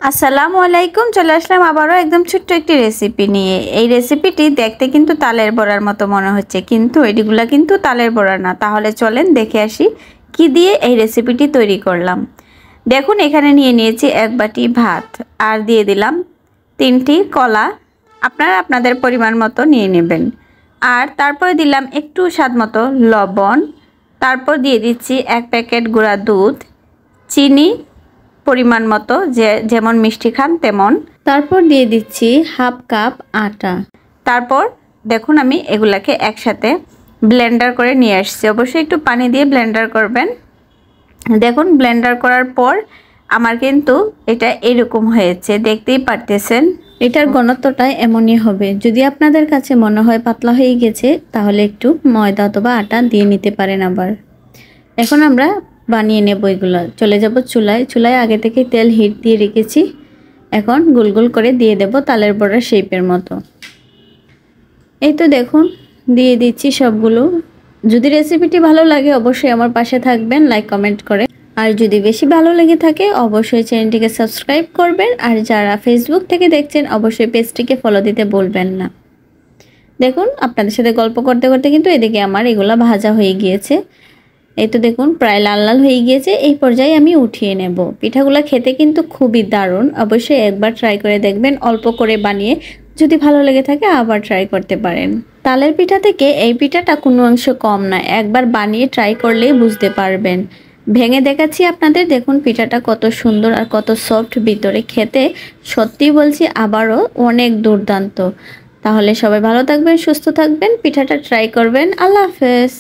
আসসালামু আলাইকুম। চলে আসলাম আবারও একদম ছোট্ট একটি রেসিপি নিয়ে। এই রেসিপিটি দেখতে কিন্তু তালের বড়ার মতো মনে হচ্ছে, কিন্তু এটিগুলা কিন্তু তালের বড়া না। তাহলে চলেন দেখে আসি কি দিয়ে এই রেসিপিটি তৈরি করলাম। দেখুন, এখানে নিয়ে নিয়েছি এক বাটি ভাত, আর দিয়ে দিলাম 3টি কলা। আপনারা আপনাদের পরিমাণ মতো নিয়ে নেবেন। আর তারপরে দিলাম একটু স্বাদ মতো লবণ। তারপর দিয়ে দিচ্ছি 1 প্যাকেট গুঁড়া দুধ, চিনি পরিমাণ মতো, যেমন মিষ্টি খান তেমন। তারপর দিয়ে দিচ্ছি হাফ কাপ আটা। তারপর দেখুন, আমি এগুলাকে একসাথে ব্লেন্ডার করে নিয়ে আসছি। অবশ্যই একটু পানি দিয়ে ব্লেন্ডার করবেন। দেখুন, ব্লেন্ডার করার পর আমার কিন্তু এটা এরকম হয়েছে, দেখতেই পারতেছেন। এটার ঘনত্বটা এমনই হবে। যদি আপনাদের কাছে মনে হয় পাতলা হয়ে গেছে, তাহলে একটু ময়দা অথবা আটা দিয়ে নিতে পারেন। আবার এখন আমরা বানিয়ে নেব এগুলো। চলে যাব চুলায়। চুলায় আগে থেকে তেল হিট দিয়ে রেখেছি। এখন গোল গোল করে দিয়ে দেব তালের বড়ার শেপের মতো। এই তো দেখুন, দিয়ে দিচ্ছি সবগুলো। যদি রেসিপিটি ভালো লাগে অবশ্যই আমার পাশে থাকবেন, লাইক কমেন্ট করে। আর যদি বেশি ভালো লেগে থাকে অবশ্যই চ্যানেলটিকে সাবস্ক্রাইব করবেন। আর যারা ফেসবুক থেকে দেখছেন অবশ্যই পেজটিকে ফলো দিতে ভুলবেন না। দেখুন, আপনাদের সাথে গল্প করতে করতে কিন্তু এদিকে আমার এগুলা ভাজা হয়ে গিয়েছে। এই তো দেখুন, প্রায় লাল লাল হয়ে গিয়েছে। এই পর্যায়ে আমি উঠিয়ে নেব। পিঠাগুলো খেতে কিন্তু খুবই দারুণ। অবশ্যই একবার ট্রাই করে দেখবেন, অল্প করে বানিয়ে। যদি ভালো লেগে থাকে আবার ট্রাই করতে পারেন। তালের পিঠা থেকে এই পিঠাটা কোনো অংশ কম না। একবার বানিয়ে ট্রাই করলেই বুঝতে পারবেন। ভেঙে দেখাচ্ছি আপনাদের। দেখুন পিঠাটা কত সুন্দর আর কত সফট ভিতরে। খেতে সত্যি বলছি আবারও অনেক দুর্দান্ত। তাহলে সবাই ভালো থাকবেন, সুস্থ থাকবেন, পিঠাটা ট্রাই করবেন। আল্লাহ হাফেজ।